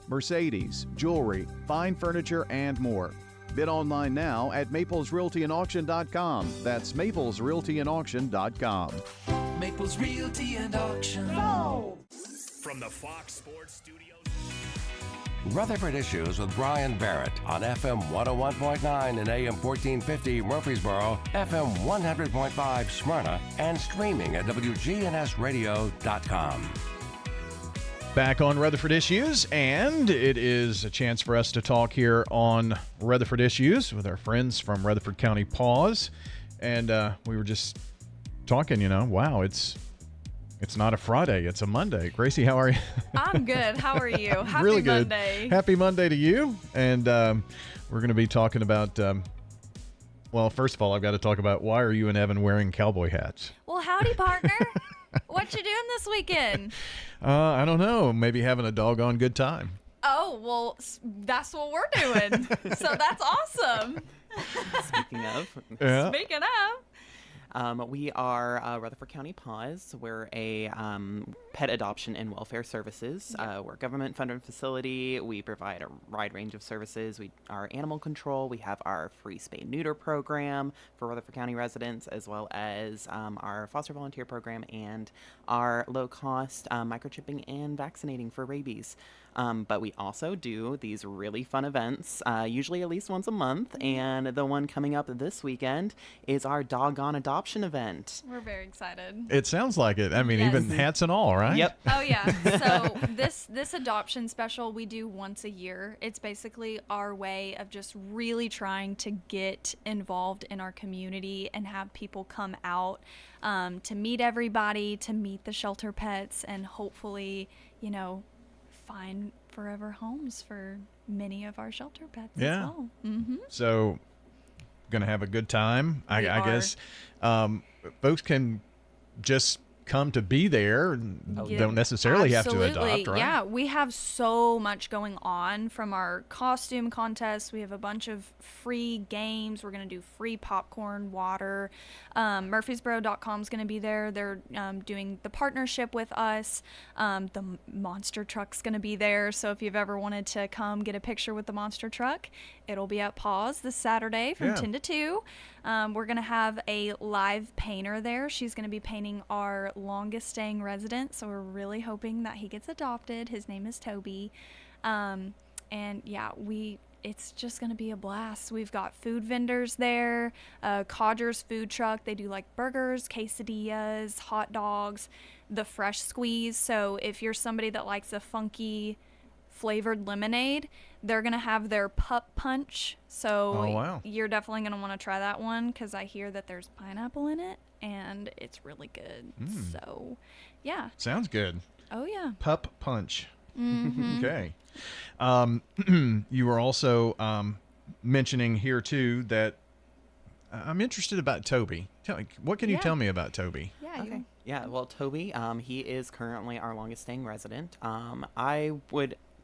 Mercedes, jewelry, fine furniture, and more. Bid online now at maplesrealtyandauction.com. That's maplesrealtyandauction.com. Maples Realty and Auction. From the Fox Sports Studios. Rutherford Issues with Brian Barrett on FM 101.9 and AM 1450 Murfreesboro, FM 100.5 Smyrna, and streaming at WGNSradio.com. Back on Rutherford Issues, and it is a chance for us to talk here on Rutherford Issues with our friends from Rutherford County PAWS. And we were just talking, wow, it's not a Friday, it's a Monday. Gracie, how are you? I'm good. How are you? Happy Really good. Monday. Happy Monday to you. And we're going to be talking about, well, first of all, I've got to talk about why are you and Evan wearing cowboy hats? Well, howdy, partner. What you doing this weekend? I don't know. Maybe having a doggone good time. Oh, well, that's what we're doing. So that's awesome. Speaking of. Yeah. Speaking of. We are Rutherford County PAWS. We're a pet adoption and welfare services. We're a government-funded facility. We provide a wide range of services. We are animal control. We have our free spay-neuter program for Rutherford County residents, as well as our foster volunteer program and our low-cost microchipping and vaccinating for rabies. But we also do these really fun events, usually at least once a month. And the one coming up this weekend is our Doggone Adoption event. We're very excited. It sounds like it. I mean, Yes. even hats and all, right? Yep. Oh, yeah. So this adoption special we do once a year. It's basically our way of just really trying to get involved in our community and have people come out to meet everybody, to meet the shelter pets, and hopefully, find forever homes for many of our shelter pets as well. Mm-hmm. So, gonna have a good time. I guess folks can just come to be there and don't necessarily have to adopt, right? Yeah, we have so much going on from our costume contests. We have a bunch of free games. We're going to do free popcorn, water. Murfreesboro.com is going to be there. They're doing the partnership with us. The monster truck's going to be there. So if you've ever wanted to come get a picture with the monster truck, it'll be at PAWS this Saturday from 10 to 2. We're going to have a live painter there. She's going to be painting our longest staying resident, so we're really hoping that he gets adopted. His name is Toby. And yeah, it's just going to be a blast. We've got food vendors there, Codger's food truck. They do like burgers, quesadillas, hot dogs, the fresh squeeze. So if you're somebody that likes a funky flavored lemonade, they're going to have their pup punch. So you're definitely going to want to try that one because I hear that there's pineapple in it and it's really good. So, yeah. Sounds good. Oh, yeah. Pup punch. Mm-hmm. Okay. You were also mentioning here, too, that I'm interested about Toby. What can you tell me about Toby? Yeah. Okay. Yeah, well, Toby, he is currently our longest staying resident.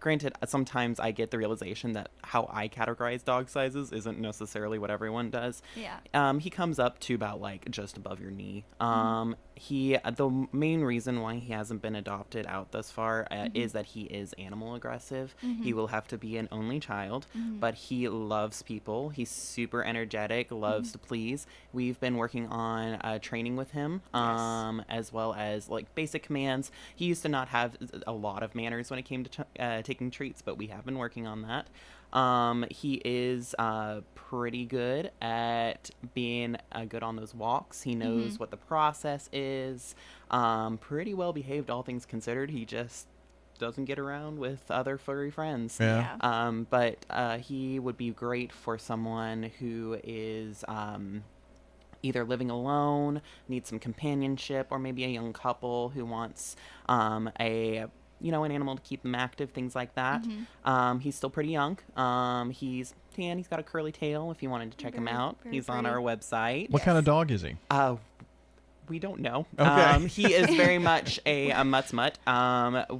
Granted, sometimes I get the realization that how I categorize dog sizes isn't necessarily what everyone does. Yeah. He comes up to about just above your knee. The main reason why he hasn't been adopted out thus far is that he is animal aggressive. He will have to be an only child, but he loves people. He's super energetic, loves to please. We've been working on training with him, as well as basic commands. He used to not have a lot of manners when it came to taking treats, but we have been working on that. He is pretty good at being good on those walks. He knows what the process is. Pretty well behaved, all things considered. He just doesn't get around with other furry friends. But he would be great for someone who is either living alone, needs some companionship, or maybe a young couple who wants an animal to keep them active, things like that. He's still pretty young. He's tan. He's got a curly tail if you wanted to check him out. He's pretty. on our website. What kind of dog is he? We don't know. Okay. He is very much a mutt.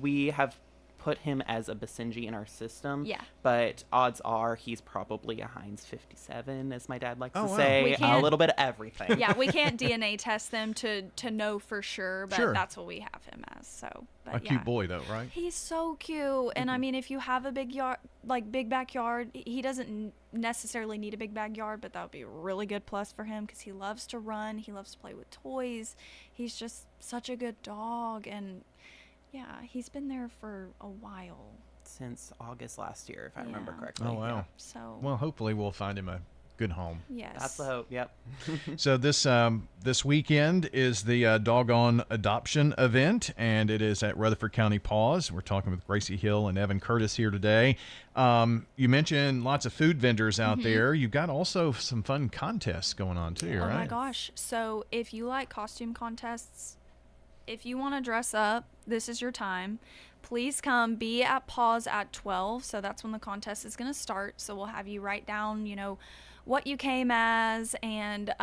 We have put him as a Basenji in our system. Yeah. But odds are he's probably a Heinz 57, as my dad likes Oh, to wow. say. We A can't- little bit of everything. Yeah, we can't DNA test them to know for sure, but Sure. that's what we have him as. So, but A cute boy, though, right? He's so cute, and I mean, if you have a big yard, like big backyard, he doesn't necessarily need a big backyard, but that would be a really good plus for him because he loves to run, he loves to play with toys. He's just such a good dog, and yeah, he's been there for a while. Since August last year, if I remember Yeah. correctly. Oh, wow. Yeah. So, Well, hopefully we'll find him a good home. yes, That's the hope. Yep. So this weekend is the Doggone Adoption event, and it is at Rutherford County PAWS. We're talking with Gracie Hill and Evan Curtis here today. You mentioned lots of food vendors out there. You've got also some fun contests going on too, Oh right? my gosh! So if you like costume contests, if you want to dress up, this is your time. Please come. Be at PAWS at 12. So that's when the contest is going to start. So we'll have you write down, what you came as, and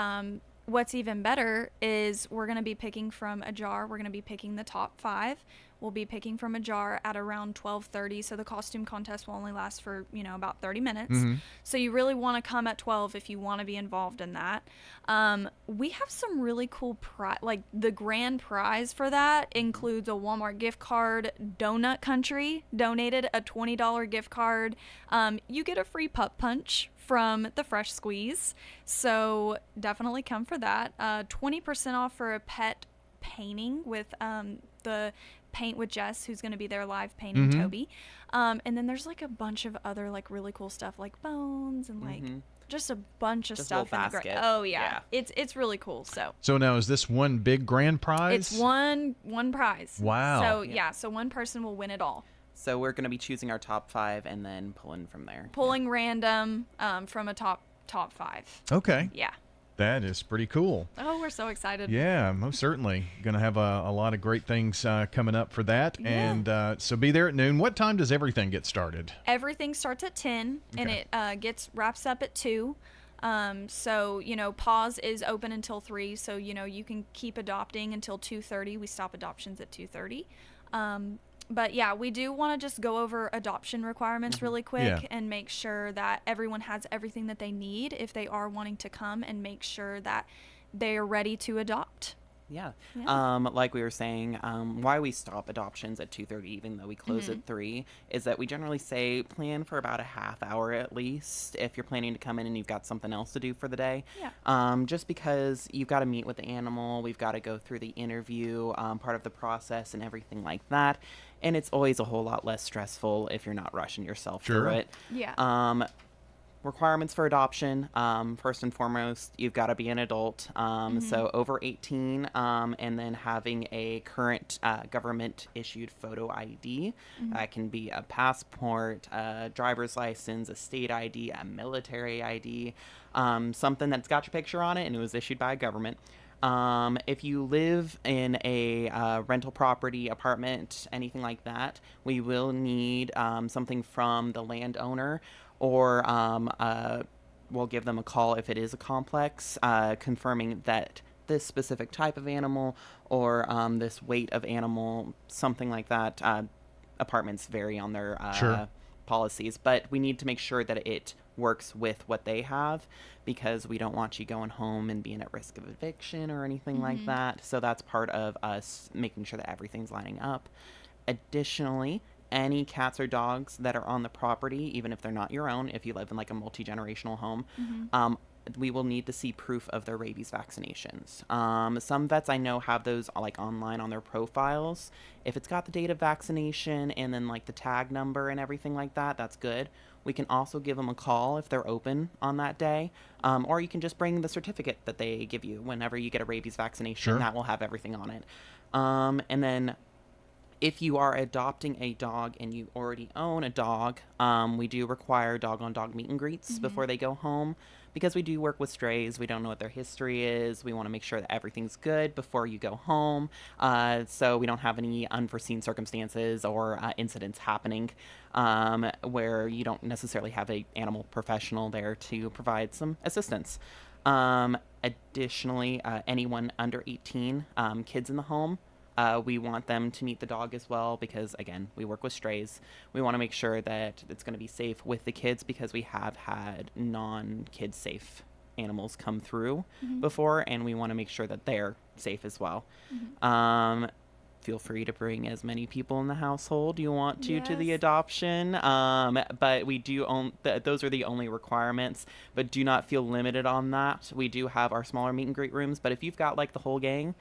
what's even better is we're going to be picking from a jar. We're going to be picking the top 5. We'll be picking from a jar at around 12:30. So the costume contest will only last for, about 30 minutes. So you really want to come at 12 if you want to be involved in that. We have some really cool like the grand prize for that includes a Walmart gift card. Donut Country donated a $20 gift card. You get a free pup punch from the Fresh Squeeze. So definitely come for that. 20% off for a pet painting with the Paint with Jess, who's going to be there live painting Toby. And then there's like a bunch of other like really cool stuff like bones and like just a bunch of Just a stuff little in the basket. Oh yeah. It's really cool. So now is this one big grand prize? it's one prize. Wow. So yeah, so one person will win it all. So we're going to be choosing our top 5 and then pulling from there. Pulling random from a top 5. Okay. Yeah. That is pretty cool. Oh, we're so excited. Yeah, most certainly. Going to have a lot of great things coming up for that. Yeah. And so be there at noon. What time does everything get started? Everything starts at 10 and Okay. it wraps up at 2. So, PAWS is open until 3. So, you can keep adopting until 2:30. We stop adoptions at 2:30. But yeah, we do want to just go over adoption requirements really quick Yeah. and make sure that everyone has everything that they need if they are wanting to come, and make sure that they are ready to adopt. Yeah. Yeah. Like we were saying, why we stop adoptions at 2:30, even though we close at 3, is that we generally say plan for about a half hour at least if you're planning to come in and you've got something else to do for the day. Yeah. Just because you've got to meet with the animal, we've got to go through the interview, part of the process and everything like that. And it's always a whole lot less stressful if you're not rushing yourself Sure. through it. Yeah. Requirements for adoption, first and foremost, you've got to be an adult, so over 18, and then having a current government issued photo ID. That can be a passport, a driver's license, a state ID, a military ID, something that's got your picture on it and it was issued by a government. If you live in a rental property, apartment, anything like that, we will need something from the landowner, or we'll give them a call if it is a complex, confirming that this specific type of animal or this weight of animal, something like that. Apartments vary on their Sure. policies, but we need to make sure that it works with what they have, because we don't want you going home and being at risk of eviction or anything like that. So that's part of us making sure that everything's lining up. Additionally, any cats or dogs that are on the property, even if they're not your own, if you live in like a multi-generational home, we will need to see proof of their rabies vaccinations. Some vets I know have those like online on their profiles. If it's got the date of vaccination and then like the tag number and everything like that, that's good. We can also give them a call if they're open on that day, or you can just bring the certificate that they give you whenever you get a rabies vaccination. Sure. That will have everything on it. And then if you are adopting a dog and you already own a dog, we do require dog-on-dog meet and greets before they go home, because we do work with strays. We don't know what their history is. We want to make sure that everything's good before you go home, so we don't have any unforeseen circumstances or incidents happening where you don't necessarily have a animal professional there to provide some assistance. Additionally, anyone under 18, kids in the home, We want them to meet the dog as well because, again, we work with strays. We want to make sure that it's going to be safe with the kids because we have had non-kid safe animals come through before, and we want to make sure that they're safe as well. Feel free to bring as many people in the household you want to the Yes. adoption. But we do own those are the only requirements, but do not feel limited on that. We do have our smaller meet and greet rooms, but if you've got like the whole gang,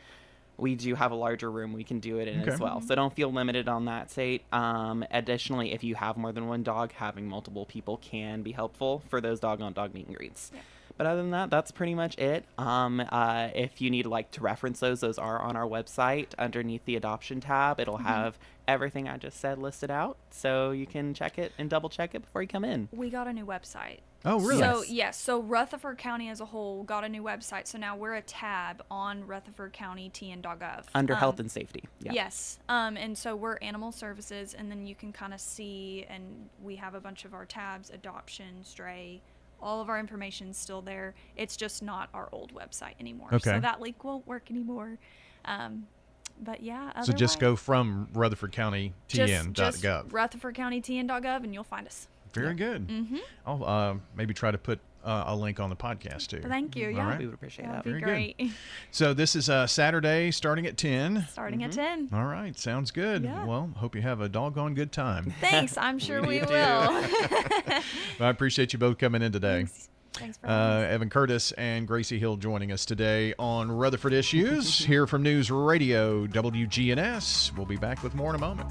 we do have a larger room we can do it in as well. So don't feel limited on that state. Additionally, if you have more than one dog, having multiple people can be helpful for those dog-on-dog meet and greets. Yeah. But other than that, that's pretty much it. If you need to reference those are on our website underneath the adoption tab. It'll have everything I just said listed out, so you can check it and double check it before you come in. We got a new website. Oh, really? So, yes. So Rutherford County as a whole got a new website. So now we're a tab on Rutherford County TN.gov. Under health and safety. Yeah. Yes. And so we're animal services, and then you can kind of see, and we have a bunch of our tabs, adoption, stray, all of our information's still there. It's just not our old website anymore. Okay. So that link won't work anymore. But yeah, So just go from Rutherford County just TN.gov. Rutherford County TN.gov, and you'll find us. Very good. I'll maybe try to put a link on the podcast too. Thank you. All Yeah. right. We would appreciate that. That'd be Very good. great. So this is Saturday starting at 10. Starting at 10. All right. Sounds good. Yeah. Well, hope you have a doggone good time. Thanks. I'm sure we will. Well, I appreciate you both coming in today. Thanks for having us. Evan Curtis and Gracie Hill joining us today on Rutherford Issues here from News Radio WGNS. We'll be back with more in a moment.